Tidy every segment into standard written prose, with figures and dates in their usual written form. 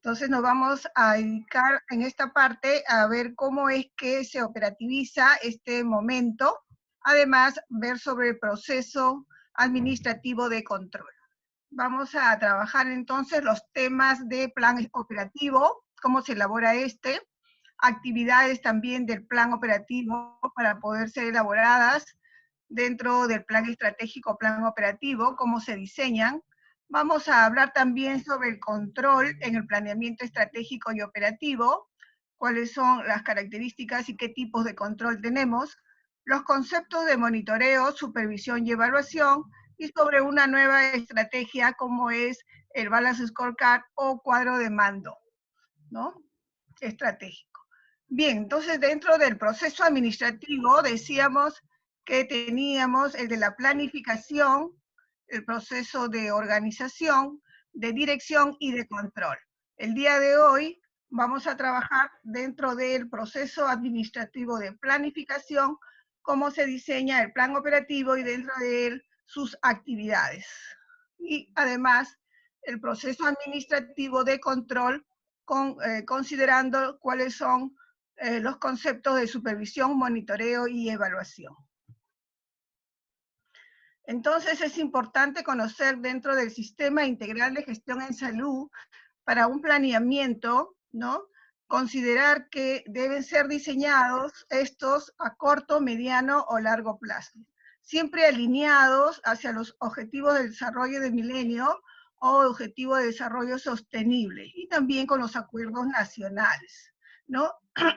Entonces nos vamos a dedicar en esta parte a ver cómo es que se operativiza este momento. Además, ver sobre el proceso administrativo de control. Vamos a trabajar entonces los temas de plan operativo, cómo se elabora este, actividades también del plan operativo para poder ser elaboradas dentro del plan estratégico, plan operativo, cómo se diseñan. Vamos a hablar también sobre el control en el planeamiento estratégico y operativo, cuáles son las características y qué tipos de control tenemos, los conceptos de monitoreo, supervisión y evaluación, y sobre una nueva estrategia como es el Balance Scorecard o cuadro de mando, ¿no? Estratégico. Bien, entonces dentro del proceso administrativo decíamos que teníamos el de la planificación, el proceso de organización, de dirección y de control. El día de hoy vamos a trabajar dentro del proceso administrativo de planificación, cómo se diseña el plan operativo y dentro de él sus actividades. Y además el proceso administrativo de control, considerando cuáles son los conceptos de supervisión, monitoreo y evaluación. Entonces es importante conocer dentro del Sistema Integral de Gestión en Salud, para un planeamiento, ¿no? Considerar que deben ser diseñados estos a corto, mediano o largo plazo, siempre alineados hacia los objetivos del desarrollo del milenio o objetivo de desarrollo sostenible, y también con los acuerdos nacionales, ¿no?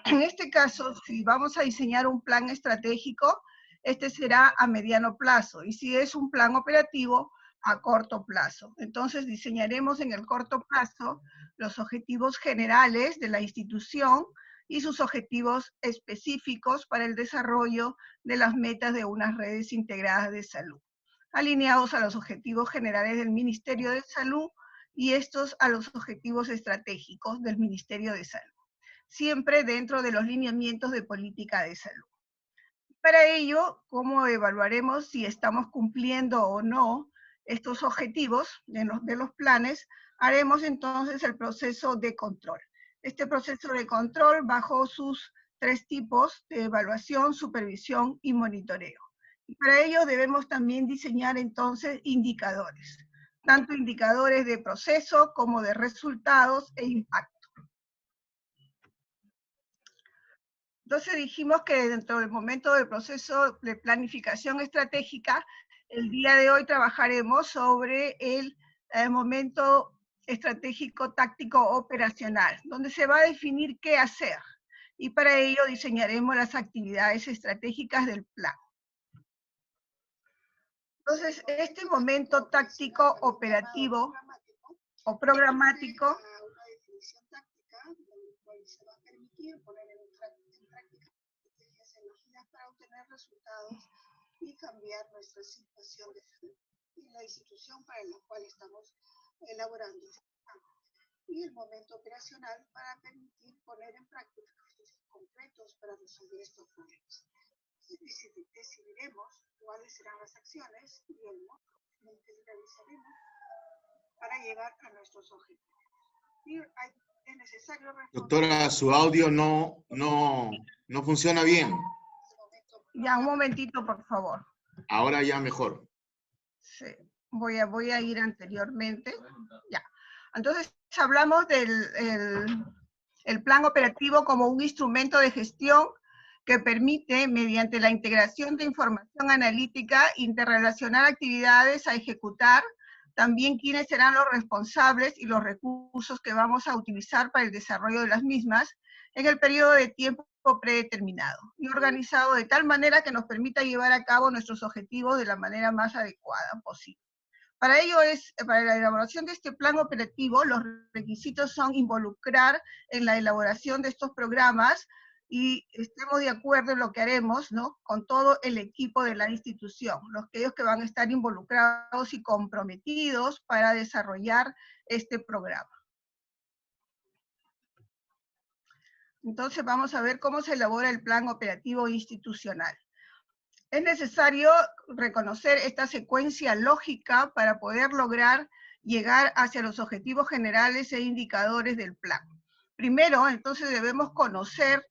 En este caso, si vamos a diseñar un plan estratégico, este será a mediano plazo, y si es un plan operativo, a corto plazo. Entonces diseñaremos en el corto plazo los objetivos generales de la institución y sus objetivos específicos para el desarrollo de las metas de unas redes integradas de salud, alineados a los objetivos generales del Ministerio de Salud y estos a los objetivos estratégicos del Ministerio de Salud, siempre dentro de los lineamientos de política de salud. Para ello, ¿cómo evaluaremos si estamos cumpliendo o no estos objetivos de los planes? Haremos entonces el proceso de control. Este proceso de control bajo sus 3 tipos de evaluación, supervisión y monitoreo. Y para ello debemos también diseñar entonces indicadores, tanto indicadores de proceso como de resultados e impacto. Entonces dijimos que dentro del momento del proceso de planificación estratégica, el día de hoy trabajaremos sobre el momento estratégico táctico operacional, donde se va a definir qué hacer. Y para ello diseñaremos las actividades estratégicas del plan. Entonces, este momento táctico operativo o programático se va a permitir poner en práctica estrategias elegidas para obtener resultados y cambiar nuestra situación de salud y la institución para la cual estamos elaborando. Y el momento operacional para permitir poner en práctica estrategias concretos para resolver estos problemas. Decidiremos cuáles serán las acciones y el modo en que realizaremos para llegar a nuestros objetivos. Y es necesario responder. Doctora, su audio no funciona bien. Ya, un momentito, por favor. Ahora ya mejor. Sí, voy a ir anteriormente. Ya. Entonces, hablamos del el plan operativo como un instrumento de gestión que permite, mediante la integración de información analítica, interrelacionar actividades a ejecutar, también quiénes serán los responsables y los recursos que vamos a utilizar para el desarrollo de las mismas en el periodo de tiempo predeterminado y organizado de tal manera que nos permita llevar a cabo nuestros objetivos de la manera más adecuada posible. Para ello, para la elaboración de este plan operativo, los requisitos son involucrar en la elaboración de estos programas y estemos de acuerdo en lo que haremos, ¿no? Con todo el equipo de la institución, aquellos que van a estar involucrados y comprometidos para desarrollar este programa. Entonces vamos a ver cómo se elabora el plan operativo institucional. Es necesario reconocer esta secuencia lógica para poder lograr llegar hacia los objetivos generales e indicadores del plan. Primero, entonces, debemos conocer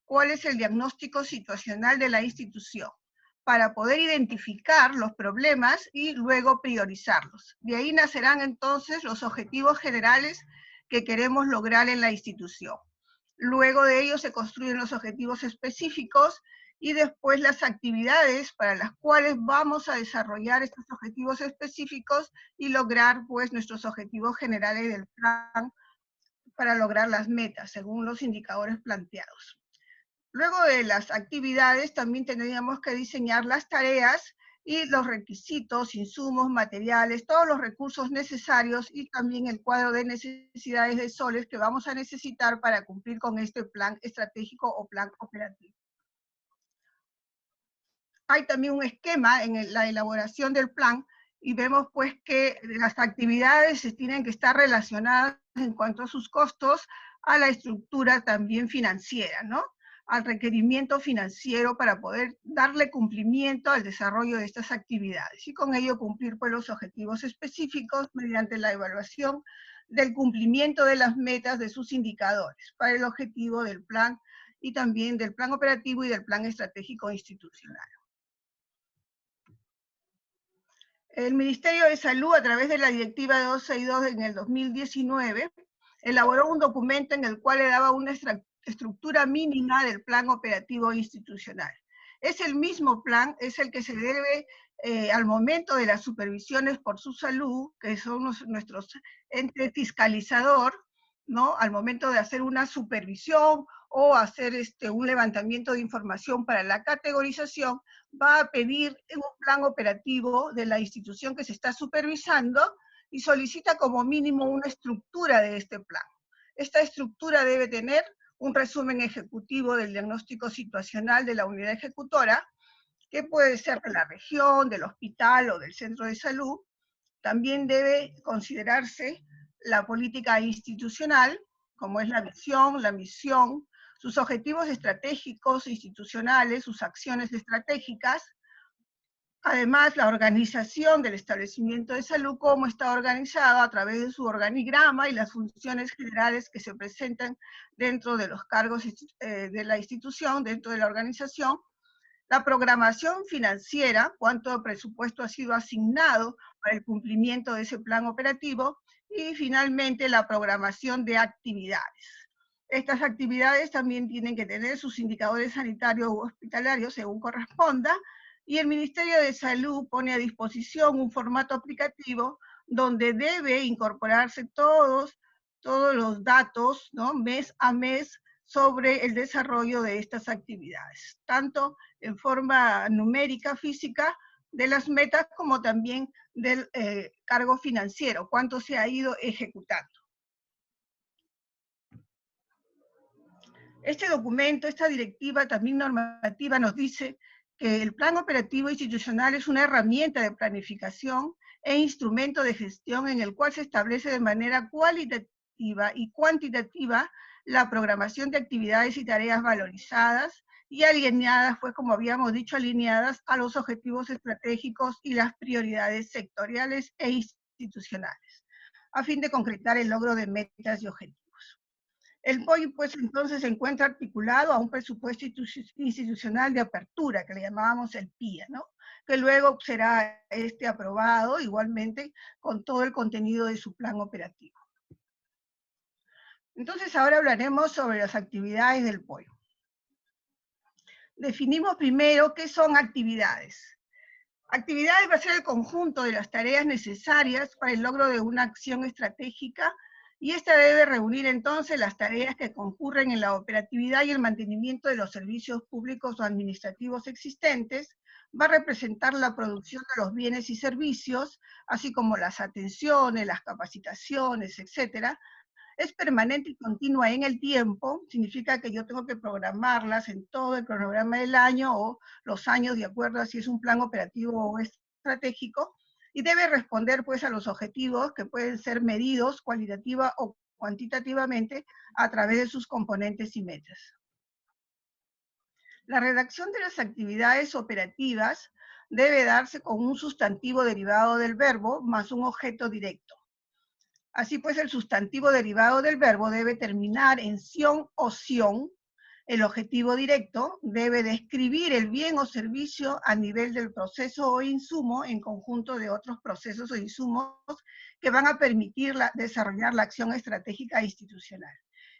cuál es el diagnóstico situacional de la institución para poder identificar los problemas y luego priorizarlos. De ahí nacerán entonces los objetivos generales que queremos lograr en la institución. Luego de ello se construyen los objetivos específicos y después las actividades para las cuales vamos a desarrollar estos objetivos específicos y lograr pues nuestros objetivos generales del plan para lograr las metas según los indicadores planteados. Luego de las actividades también tendríamos que diseñar las tareas y los requisitos, insumos, materiales, todos los recursos necesarios y también el cuadro de necesidades de soles que vamos a necesitar para cumplir con este plan estratégico o plan operativo. Hay también un esquema en la elaboración del plan y vemos pues que las actividades tienen que estar relacionadas en cuanto a sus costos a la estructura también financiera, ¿no? Al requerimiento financiero para poder darle cumplimiento al desarrollo de estas actividades y con ello cumplir pues los objetivos específicos mediante la evaluación del cumplimiento de las metas de sus indicadores para el objetivo del plan y también del plan operativo y del plan estratégico institucional. El Ministerio de Salud, a través de la Directiva 262 en el 2019, elaboró un documento en el cual le daba una estructura mínima del plan operativo institucional. Es el mismo plan, es el que se debe al momento de las supervisiones por su salud, que son nuestros entes fiscalizador, ¿no? Al momento de hacer una supervisión o hacer un levantamiento de información para la categorización, va a pedir un plan operativo de la institución que se está supervisando y solicita como mínimo una estructura de este plan. Esta estructura debe tener un resumen ejecutivo del diagnóstico situacional de la unidad ejecutora, que puede ser de la región, del hospital o del centro de salud. También debe considerarse la política institucional, como es la visión, la misión, sus objetivos estratégicos institucionales, sus acciones estratégicas. Además, la organización del establecimiento de salud, cómo está organizado a través de su organigrama y las funciones generales que se presentan dentro de los cargos de la institución, dentro de la organización. La programación financiera, cuánto presupuesto ha sido asignado para el cumplimiento de ese plan operativo. Y finalmente, la programación de actividades. Estas actividades también tienen que tener sus indicadores sanitarios u hospitalarios según corresponda, y el Ministerio de Salud pone a disposición un formato aplicativo donde debe incorporarse todos los datos, ¿no? Mes a mes sobre el desarrollo de estas actividades, tanto en forma numérica, física, de las metas, como también del cargo financiero, cuánto se ha ido ejecutando. Este documento, esta directiva también normativa nos dice que el plan operativo institucional es una herramienta de planificación e instrumento de gestión en el cual se establece de manera cualitativa y cuantitativa la programación de actividades y tareas valorizadas y alineadas, pues como habíamos dicho, alineadas a los objetivos estratégicos y las prioridades sectoriales e institucionales, a fin de concretar el logro de metas y objetivos. El POI, pues, entonces se encuentra articulado a un presupuesto institucional de apertura, que le llamábamos el PIA, ¿no? Que luego será aprobado igualmente con todo el contenido de su plan operativo. Entonces, ahora hablaremos sobre las actividades del POI. Definimos primero qué son actividades. Actividades va a ser el conjunto de las tareas necesarias para el logro de una acción estratégica, y esta debe reunir entonces las tareas que concurren en la operatividad y el mantenimiento de los servicios públicos o administrativos existentes. Va a representar la producción de los bienes y servicios, así como las atenciones, las capacitaciones, etcétera. Es permanente y continua en el tiempo, significa que yo tengo que programarlas en todo el cronograma del año o los años, de acuerdo a si es un plan operativo o estratégico, y debe responder pues a los objetivos que pueden ser medidos cualitativa o cuantitativamente a través de sus componentes y metas. La redacción de las actividades operativas debe darse con un sustantivo derivado del verbo más un objeto directo. Así pues, el sustantivo derivado del verbo debe terminar en ción o ción. El objetivo directo debe describir el bien o servicio a nivel del proceso o insumo en conjunto de otros procesos o insumos que van a permitir desarrollar la acción estratégica institucional.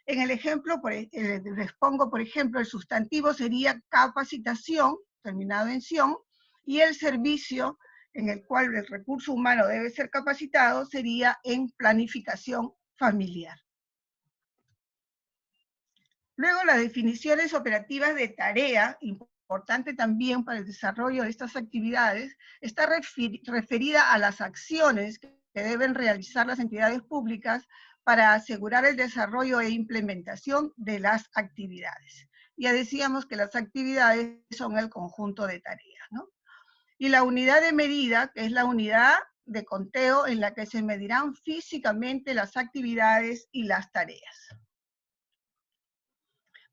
En el ejemplo, les pongo, por ejemplo, el sustantivo sería capacitación, terminado en ción, y el servicio en el cual el recurso humano debe ser capacitado sería en planificación familiar. Luego, las definiciones operativas de tarea, importante también para el desarrollo de estas actividades, está referida a las acciones que deben realizar las entidades públicas para asegurar el desarrollo e implementación de las actividades. Ya decíamos que las actividades son el conjunto de tareas, ¿no? Y la unidad de medida, que es la unidad de conteo en la que se medirán físicamente las actividades y las tareas.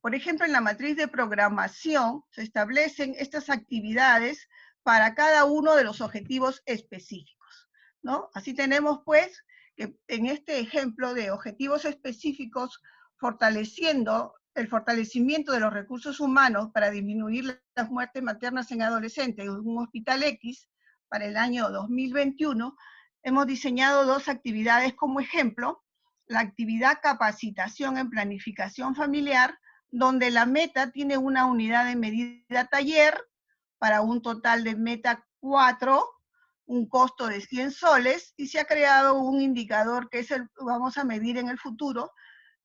Por ejemplo, en la matriz de programación se establecen estas actividades para cada uno de los objetivos específicos, ¿no? Así tenemos, pues, que en este ejemplo de objetivos específicos, fortaleciendo el fortalecimiento de los recursos humanos para disminuir las muertes maternas en adolescentes en un hospital X para el año 2021, hemos diseñado dos actividades como ejemplo: la actividad capacitación en planificación familiar, donde la meta tiene una unidad de medida taller para un total de meta 4, un costo de 100 soles, y se ha creado un indicador que es vamos a medir en el futuro,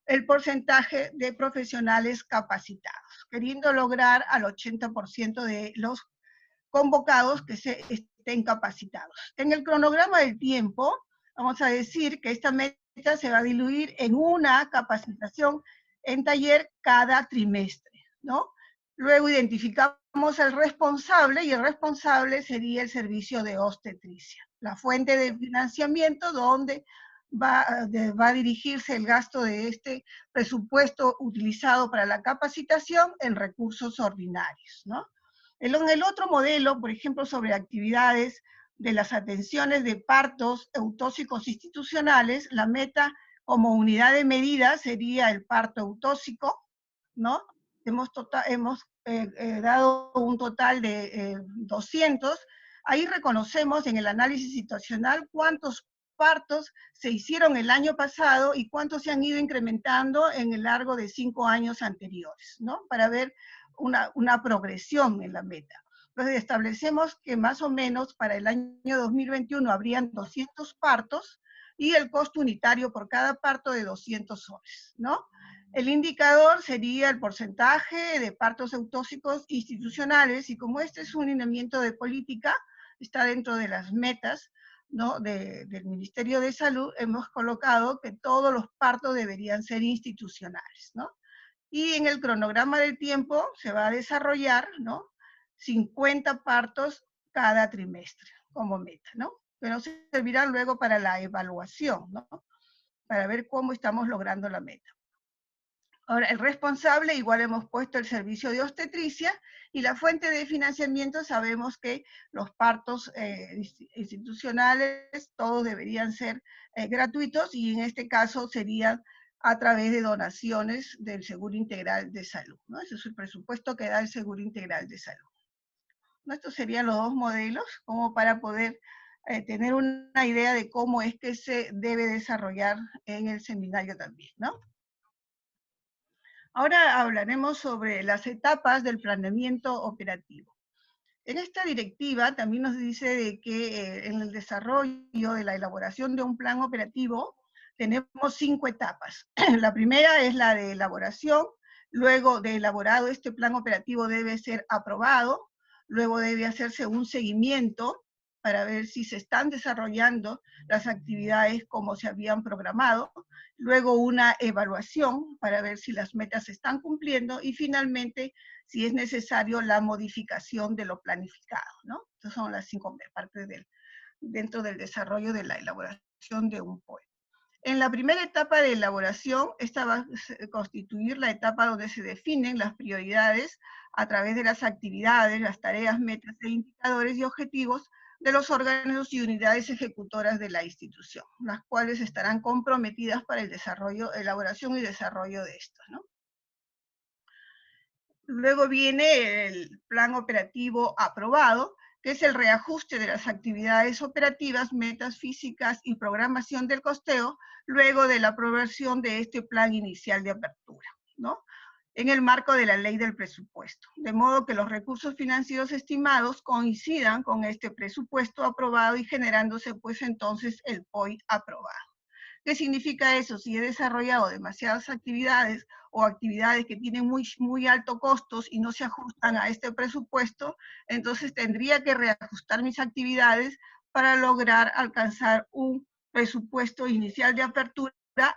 el porcentaje de profesionales capacitados, queriendo lograr al 80% de los convocados que se estén capacitados. En el cronograma del tiempo, vamos a decir que esta meta se va a diluir en una capacitación en taller cada trimestre, ¿no? Luego identificamos el responsable, y el responsable sería el servicio de obstetricia. La fuente de financiamiento donde va a dirigirse el gasto de este presupuesto utilizado para la capacitación en recursos ordinarios, ¿no? En el otro modelo, por ejemplo, sobre actividades de las atenciones de partos eutóxicos institucionales, la meta como unidad de medida sería el parto eutóxico, ¿no? Hemos dado un total de 200. Ahí reconocemos en el análisis situacional cuántos partos se hicieron el año pasado y cuántos se han ido incrementando en el largo de 5 años anteriores, ¿no? Para ver una progresión en la meta. Entonces establecemos que más o menos para el año 2021 habrían 200 partos y el costo unitario por cada parto de 200 soles, ¿no? El indicador sería el porcentaje de partos eutóxicos institucionales, y como este es un lineamiento de política, está dentro de las metas, ¿no? del Ministerio de Salud, hemos colocado que todos los partos deberían ser institucionales, ¿no? Y en el cronograma del tiempo se va a desarrollar, ¿no? 50 partos cada trimestre como meta, ¿no? Que nos servirán luego para la evaluación, ¿no? Para ver cómo estamos logrando la meta. Ahora, el responsable, igual hemos puesto el servicio de obstetricia, y la fuente de financiamiento, sabemos que los partos institucionales, todos deberían ser gratuitos, y en este caso serían a través de donaciones del Seguro Integral de Salud, ¿no? Ese es el presupuesto que da el Seguro Integral de Salud. Estos serían los dos modelos, como para poder tener una idea de cómo es que se debe desarrollar en el seminario también, ¿no? Ahora hablaremos sobre las etapas del planeamiento operativo. En esta directiva también nos dice de que en el desarrollo de la elaboración de un plan operativo tenemos 5 etapas. La primera es la de elaboración. Luego de elaborado este plan operativo debe ser aprobado. Luego debe hacerse un seguimiento para ver si se están desarrollando las actividades como se habían programado. Luego una evaluación para ver si las metas se están cumpliendo, y finalmente, si es necesario, la modificación de lo planificado, ¿no? Estas son las 5 partes dentro del desarrollo de la elaboración de un POE. En la primera etapa de elaboración, esta va a constituir la etapa donde se definen las prioridades a través de las actividades, las tareas, metas e indicadores y objetivos de los órganos y unidades ejecutoras de la institución, las cuales estarán comprometidas para el desarrollo, elaboración y desarrollo de estos, ¿no? Luego viene el plan operativo aprobado, que es el reajuste de las actividades operativas, metas físicas y programación del costeo, luego de la aprobación de este plan inicial de apertura, ¿no? En el marco de la ley del presupuesto, de modo que los recursos financieros estimados coincidan con este presupuesto aprobado y generándose pues entonces el POI aprobado. ¿Qué significa eso? Si he desarrollado demasiadas actividades o actividades que tienen muy altos costos y no se ajustan a este presupuesto, entonces tendría que reajustar mis actividades para lograr alcanzar un presupuesto inicial de apertura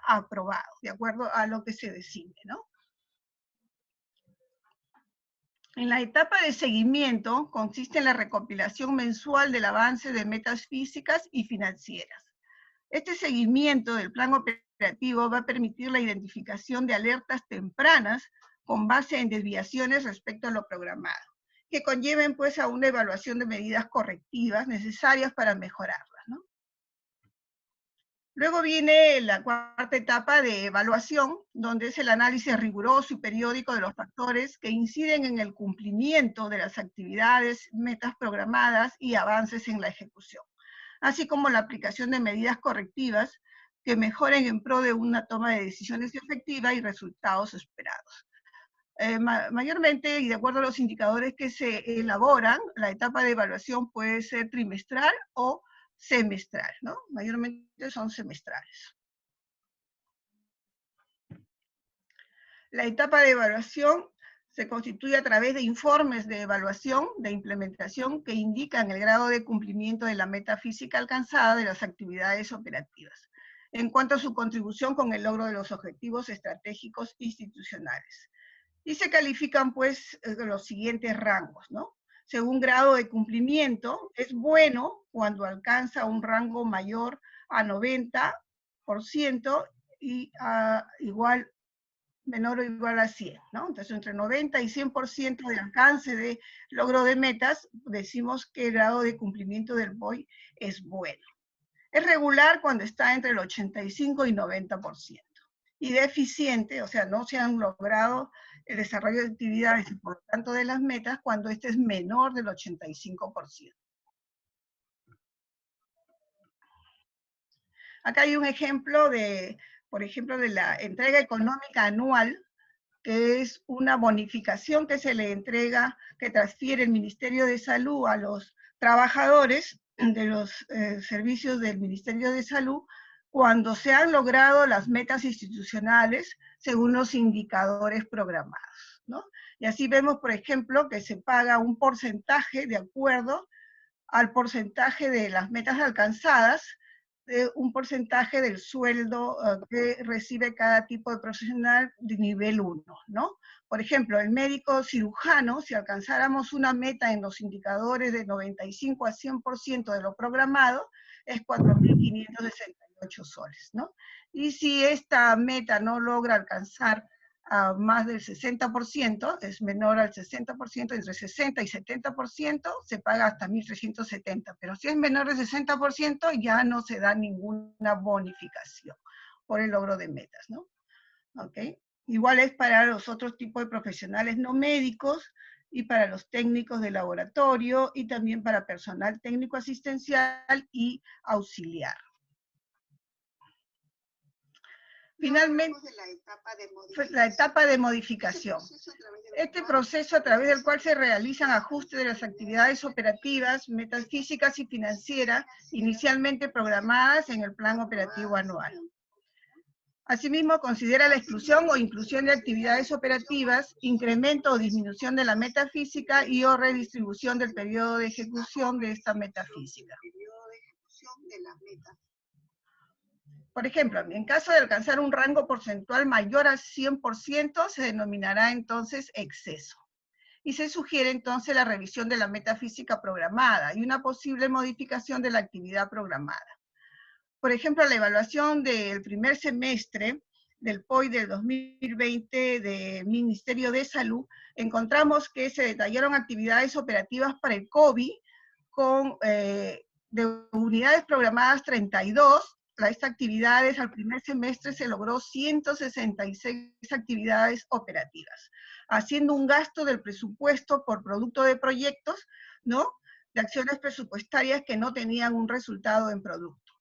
aprobado, de acuerdo a lo que se designe, ¿no? En la etapa de seguimiento consiste en la recopilación mensual del avance de metas físicas y financieras. Este seguimiento del plan operativo va a permitir la identificación de alertas tempranas con base en desviaciones respecto a lo programado, que conlleven pues a una evaluación de medidas correctivas necesarias para mejorarlas, ¿no? Luego viene la cuarta etapa de evaluación, donde es el análisis riguroso y periódico de los factores que inciden en el cumplimiento de las actividades, metas programadas y avances en la ejecución, así como la aplicación de medidas correctivas que mejoren en pro de una toma de decisiones efectiva y resultados esperados. Mayormente, y de acuerdo a los indicadores que se elaboran, la etapa de evaluación puede ser trimestral o semestral, ¿no? Mayormente son semestrales. La etapa de evaluación se constituye a través de informes de evaluación, de implementación, que indican el grado de cumplimiento de la meta física alcanzada de las actividades operativas, en cuanto a su contribución con el logro de los objetivos estratégicos institucionales. Y se califican, pues, los siguientes rangos, ¿no? Según grado de cumplimiento, es bueno cuando alcanza un rango mayor a 90% y menor o igual a 100, ¿no? Entonces, entre 90 y 100% de alcance de logro de metas, decimos que el grado de cumplimiento del POI es bueno. Es regular cuando está entre el 85 y 90%. Y deficiente, o sea, no se han logrado el desarrollo de actividades y por lo tanto de las metas cuando este es menor del 85%. Acá hay un ejemplo por ejemplo, de la entrega económica anual, que es una bonificación que se le entrega, que transfiere el Ministerio de Salud a los trabajadores de los servicios del Ministerio de Salud cuando se han logrado las metas institucionales según los indicadores programados, ¿no? Y así vemos, por ejemplo, que se paga un porcentaje de acuerdo al porcentaje de las metas alcanzadas, un porcentaje del sueldo que recibe cada tipo de profesional de nivel 1, ¿no? Por ejemplo, el médico cirujano, si alcanzáramos una meta en los indicadores de 95 a 100% de lo programado, es 4.568 soles, ¿no? Y si esta meta no logra alcanzar a más del 60%, es menor al 60%, entre 60 y 70%, se paga hasta 1.370, pero si es menor del 60%, ya no se da ninguna bonificación por el logro de metas, ¿no? ¿Ok? Igual es para los otros tipos de profesionales no médicos y para los técnicos de laboratorio y también para personal técnico asistencial y auxiliar. Finalmente, la etapa de modificación. Este proceso a través del cual se realizan ajustes de las actividades operativas, metas físicas y financieras inicialmente programadas en el plan operativo anual. Asimismo, considera la exclusión o inclusión de actividades operativas, incremento o disminución de la meta física y o redistribución del periodo de ejecución de esta meta física. Por ejemplo, en caso de alcanzar un rango porcentual mayor al 100%, se denominará entonces exceso. Y se sugiere entonces la revisión de la meta física programada y una posible modificación de la actividad programada. Por ejemplo, la evaluación del primer semestre del POI del 2020 del Ministerio de Salud, encontramos que se detallaron actividades operativas para el COVID con de unidades programadas 32, estas actividades al primer semestre se logró 166 actividades operativas, haciendo un gasto del presupuesto por producto de proyectos, ¿no?, de acciones presupuestarias que no tenían un resultado en producto.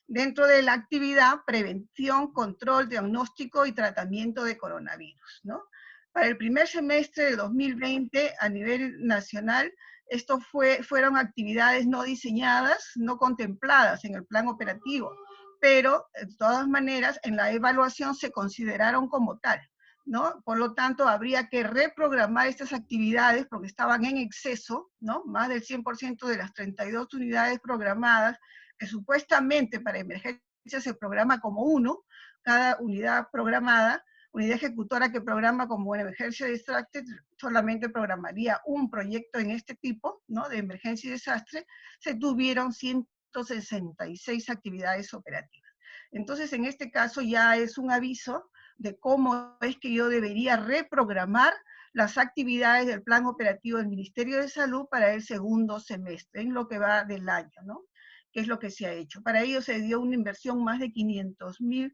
Dentro de la actividad, prevención, control, diagnóstico y tratamiento de coronavirus, ¿no? Para el primer semestre de 2020, a nivel nacional, esto fueron actividades no diseñadas, no contempladas en el plan operativo, pero de todas maneras en la evaluación se consideraron como tal, ¿no? Por lo tanto, habría que reprogramar estas actividades porque estaban en exceso, ¿no? Más del 100% de las 32 unidades programadas, que supuestamente para emergencia se programa como uno, cada unidad programada, unidad ejecutora que programa como una emergencia de desastre, solamente programaría un proyecto en este tipo, ¿no?, de emergencia y desastre, se tuvieron 166 actividades operativas. Entonces, en este caso ya es un aviso de cómo es que yo debería reprogramar las actividades del plan operativo del Ministerio de Salud para el segundo semestre, en lo que va del año, ¿no?, que es lo que se ha hecho. Para ello se dio una inversión más de 500.000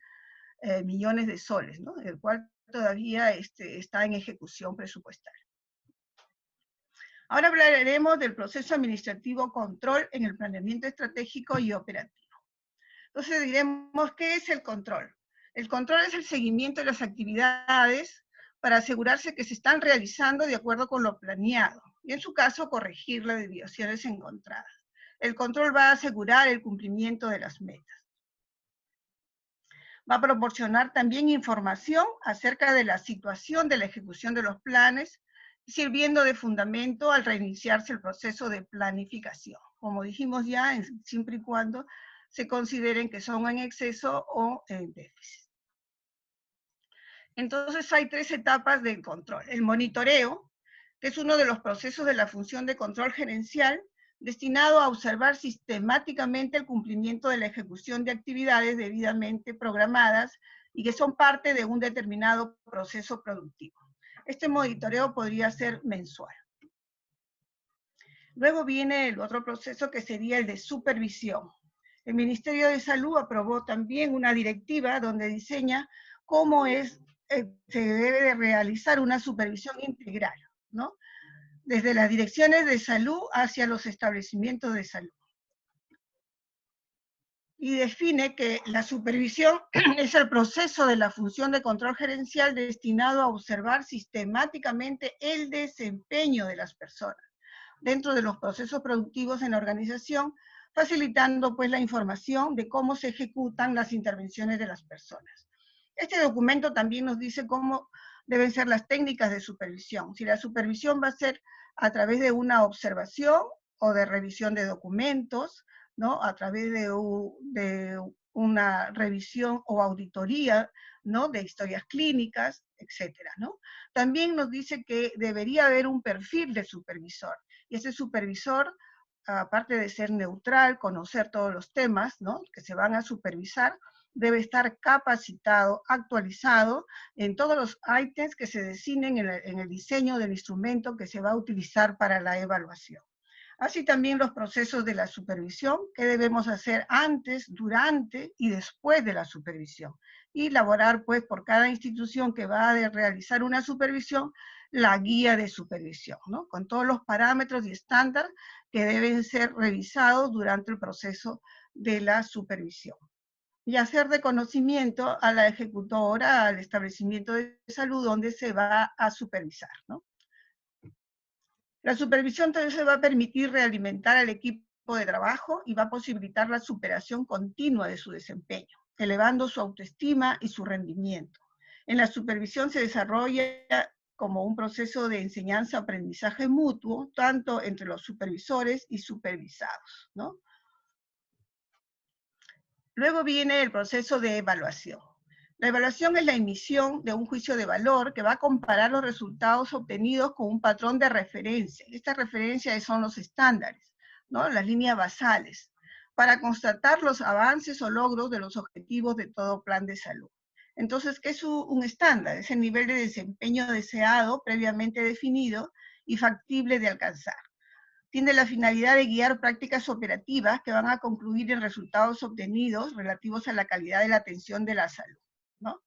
millones de soles, ¿no?, el cual todavía está en ejecución presupuestaria. Ahora hablaremos del proceso administrativo control en el planeamiento estratégico y operativo. Entonces diremos, ¿qué es el control? El control es el seguimiento de las actividades para asegurarse que se están realizando de acuerdo con lo planeado, y en su caso corregir las desviaciones encontradas. El control va a asegurar el cumplimiento de las metas. Va a proporcionar también información acerca de la situación de la ejecución de los planes, sirviendo de fundamento al reiniciarse el proceso de planificación. Como dijimos ya, siempre y cuando se consideren que son en exceso o en déficit. Entonces hay tres etapas del control. El monitoreo, que es uno de los procesos de la función de control gerencial, destinado a observar sistemáticamente el cumplimiento de la ejecución de actividades debidamente programadas y que son parte de un determinado proceso productivo. Este monitoreo podría ser mensual. Luego viene el otro proceso que sería el de supervisión. El Ministerio de Salud aprobó también una directiva donde diseña cómo se debe de realizar una supervisión integral, ¿no?, desde las direcciones de salud hacia los establecimientos de salud. Y define que la supervisión es el proceso de la función de control gerencial destinado a observar sistemáticamente el desempeño de las personas dentro de los procesos productivos en la organización, facilitando pues la información de cómo se ejecutan las intervenciones de las personas. Este documento también nos dice cómo deben ser las técnicas de supervisión. Si la supervisión va a ser a través de una observación o de revisión de documentos, ¿no?, a través de una revisión o auditoría, ¿no?, de historias clínicas, etcétera, ¿no? También nos dice que debería haber un perfil de supervisor, y ese supervisor, aparte de ser neutral, conocer todos los temas, ¿no?, que se van a supervisar, debe estar capacitado, actualizado en todos los ítems que se designen en el diseño del instrumento que se va a utilizar para la evaluación. Así también los procesos de la supervisión, que debemos hacer antes, durante y después de la supervisión. Y elaborar, pues, por cada institución que va a realizar una supervisión, la guía de supervisión, ¿no?, con todos los parámetros y estándares que deben ser revisados durante el proceso de la supervisión. Y hacer reconocimiento a la ejecutora, al establecimiento de salud donde se va a supervisar, ¿no? La supervisión también se va a permitir realimentar al equipo de trabajo y va a posibilitar la superación continua de su desempeño, elevando su autoestima y su rendimiento. En la supervisión se desarrolla como un proceso de enseñanza-aprendizaje mutuo, tanto entre los supervisores y supervisados, ¿no? Luego viene el proceso de evaluación. La evaluación es la emisión de un juicio de valor que va a comparar los resultados obtenidos con un patrón de referencia. Esta referencia son los estándares, ¿no?, las líneas basales, para constatar los avances o logros de los objetivos de todo plan de salud. Entonces, ¿qué es un estándar? Es el nivel de desempeño deseado, previamente definido y factible de alcanzar. tiene la finalidad de guiar prácticas operativas que van a concluir en resultados obtenidos relativos a la calidad de la atención de la salud, ¿no?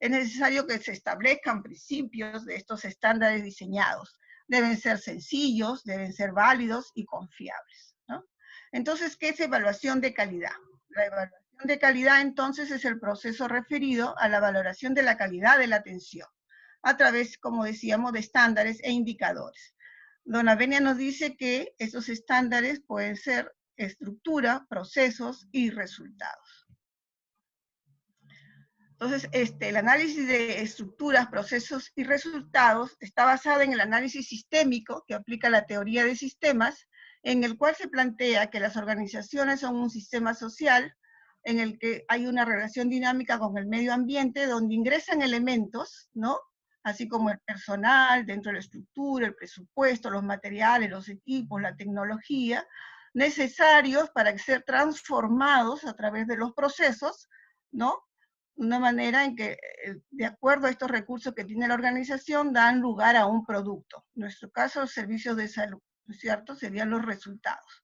Es necesario que se establezcan principios de estos estándares diseñados. Deben ser sencillos, deben ser válidos y confiables, ¿no? Entonces, ¿qué es evaluación de calidad? La evaluación de calidad, entonces, es el proceso referido a la valoración de la calidad de la atención, a través, como decíamos, de estándares e indicadores. Dona Benia nos dice que esos estándares pueden ser estructura, procesos y resultados. Entonces, el análisis de estructuras, procesos y resultados está basado en el análisis sistémico que aplica la teoría de sistemas, en el cual se plantea que las organizaciones son un sistema social en el que hay una relación dinámica con el medio ambiente donde ingresan elementos, ¿no? Así como el personal, dentro de la estructura, el presupuesto, los materiales, los equipos, la tecnología, necesarios para ser transformados a través de los procesos, ¿no? Una manera en que, de acuerdo a estos recursos que tiene la organización, dan lugar a un producto. En nuestro caso, los servicios de salud, ¿no es cierto? Serían los resultados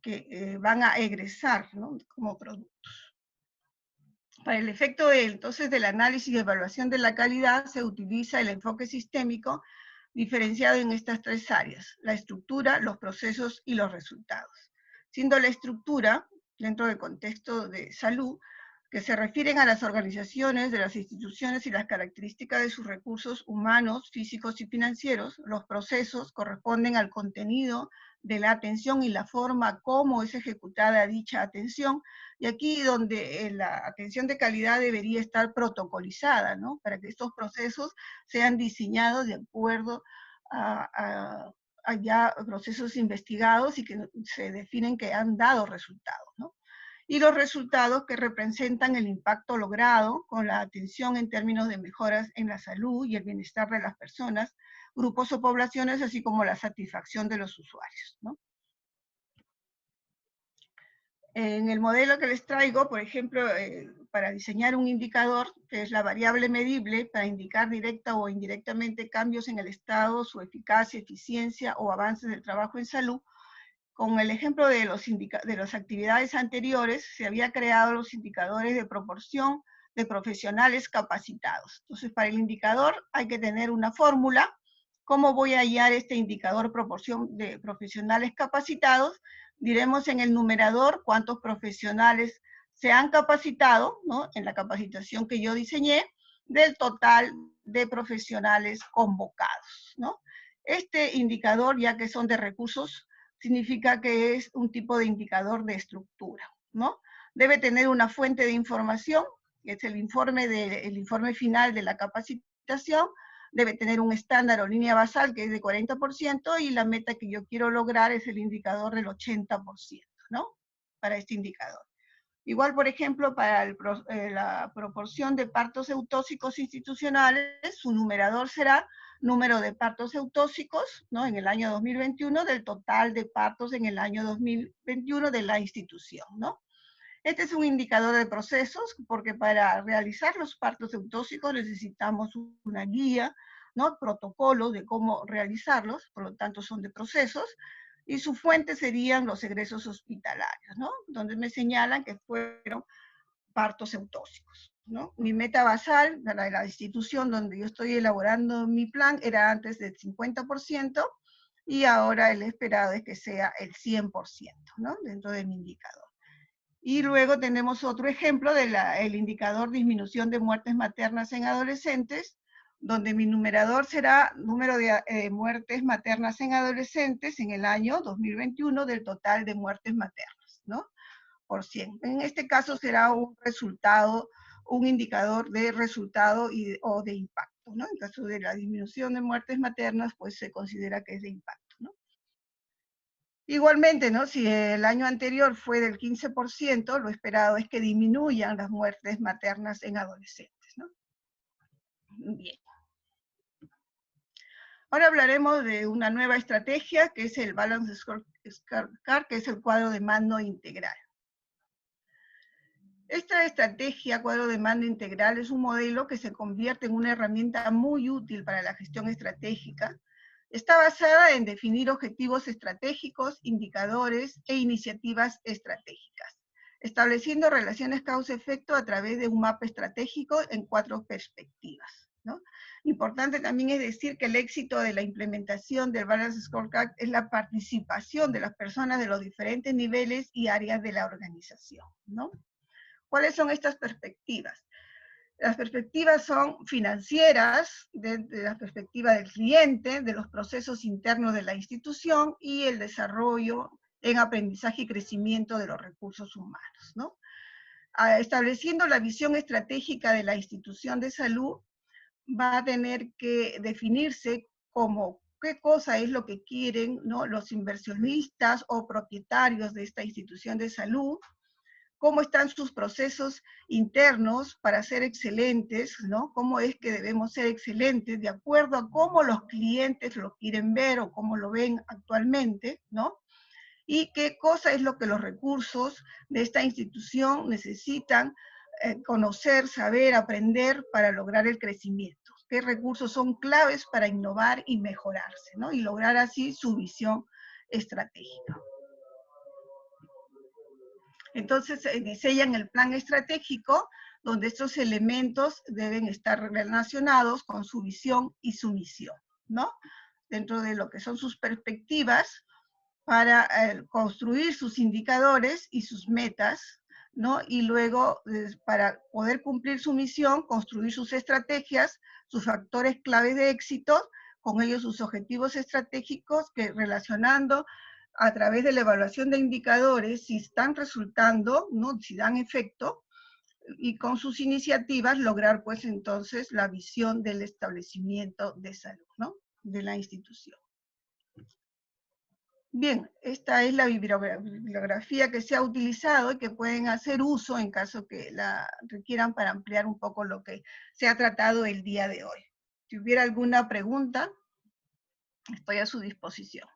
que van a egresar, ¿no? Como productos. Para el efecto entonces del análisis y evaluación de la calidad se utiliza el enfoque sistémico diferenciado en estas tres áreas: la estructura, los procesos y los resultados. Siendo la estructura, dentro del contexto de salud, que se refieren a las organizaciones de las instituciones y las características de sus recursos humanos, físicos y financieros. Los procesos corresponden al contenido de la atención y la forma como es ejecutada dicha atención, y aquí donde la atención de calidad debería estar protocolizada, ¿no? Para que estos procesos sean diseñados de acuerdo a ya procesos investigados y que se definen que han dado resultados, ¿no? Y los resultados que representan el impacto logrado con la atención en términos de mejoras en la salud y el bienestar de las personas, grupos o poblaciones, así como la satisfacción de los usuarios, ¿no? En el modelo que les traigo, por ejemplo, para diseñar un indicador, que es la variable medible, para indicar directa o indirectamente cambios en el estado, su eficacia, eficiencia o avances del trabajo en salud, con el ejemplo de las actividades anteriores, se había creado los indicadores de proporción de profesionales capacitados. Entonces, para el indicador hay que tener una fórmula. ¿Cómo voy a hallar este indicador proporción de profesionales capacitados? Diremos en el numerador cuántos profesionales se han capacitado, ¿no? En la capacitación que yo diseñé, del total de profesionales convocados, ¿no? Este indicador, ya que son de recursos, significa que es un tipo de indicador de estructura, ¿no? Debe tener una fuente de información, que es el informe final de la capacitación. Debe tener un estándar o línea basal que es de 40%, y la meta que yo quiero lograr es el indicador del 80%, ¿no? Para este indicador. Igual, por ejemplo, para la proporción de partos eutóxicos institucionales, su numerador será número de partos eutóxicos, ¿no? En el año 2021 del total de partos en el año 2021 de la institución, ¿no? Este es un indicador de procesos, porque para realizar los partos eutóxicos necesitamos una guía, ¿no? Protocolo de cómo realizarlos, por lo tanto son de procesos, y su fuente serían los egresos hospitalarios, ¿no? Donde me señalan que fueron partos eutóxicos, ¿no? Mi meta basal de la institución donde yo estoy elaborando mi plan era antes del 50%, y ahora el esperado es que sea el 100%, ¿no? Dentro de mi indicador. Y luego tenemos otro ejemplo del indicador disminución de muertes maternas en adolescentes, donde mi numerador será número de muertes maternas en adolescentes en el año 2021 del total de muertes maternas, ¿no? Por 100. En este caso será un resultado, un indicador de resultado o de impacto, ¿no? En caso de la disminución de muertes maternas, pues se considera que es de impacto, ¿no? Igualmente, ¿no? Si el año anterior fue del 15%, lo esperado es que disminuyan las muertes maternas en adolescentes, ¿no? Bien. Ahora hablaremos de una nueva estrategia, que es el Balance Scorecard, que es el cuadro de mando integral. Esta estrategia, cuadro de mando integral, es un modelo que se convierte en una herramienta muy útil para la gestión estratégica, Está basada en definir objetivos estratégicos, indicadores e iniciativas estratégicas, estableciendo relaciones causa-efecto a través de un mapa estratégico en 4 perspectivas, ¿no? Importante también es decir que el éxito de la implementación del Balance Scorecard es la participación de las personas de los diferentes niveles y áreas de la organización, ¿no? ¿Cuáles son estas perspectivas? Las perspectivas son financieras, de la perspectiva del cliente, de los procesos internos de la institución y el desarrollo en aprendizaje y crecimiento de los recursos humanos, ¿no? Estableciendo la visión estratégica de la institución de salud, va a tener que definirse como qué cosa es lo que quieren, ¿no?, los inversionistas o propietarios de esta institución de salud, cómo están sus procesos internos para ser excelentes, ¿no? Cómo es que debemos ser excelentes de acuerdo a cómo los clientes lo quieren ver o cómo lo ven actualmente, ¿no? Y qué cosa es lo que los recursos de esta institución necesitan conocer, saber, aprender para lograr el crecimiento. Qué recursos son claves para innovar y mejorarse, ¿no? Y lograr así su visión estratégica. Entonces diseñan el plan estratégico donde estos elementos deben estar relacionados con su visión y su misión, ¿no? Dentro de lo que son sus perspectivas para construir sus indicadores y sus metas, ¿no? Y luego, para poder cumplir su misión, construir sus estrategias, sus factores claves de éxito, con ellos sus objetivos estratégicos, que relacionando a través de la evaluación de indicadores, si están resultando, ¿no?, si dan efecto, y con sus iniciativas lograr pues entonces la visión del establecimiento de salud, ¿no?, de la institución. Bien, esta es la bibliografía que se ha utilizado y que pueden hacer uso en caso que la requieran para ampliar un poco lo que se ha tratado el día de hoy. Si hubiera alguna pregunta, estoy a su disposición.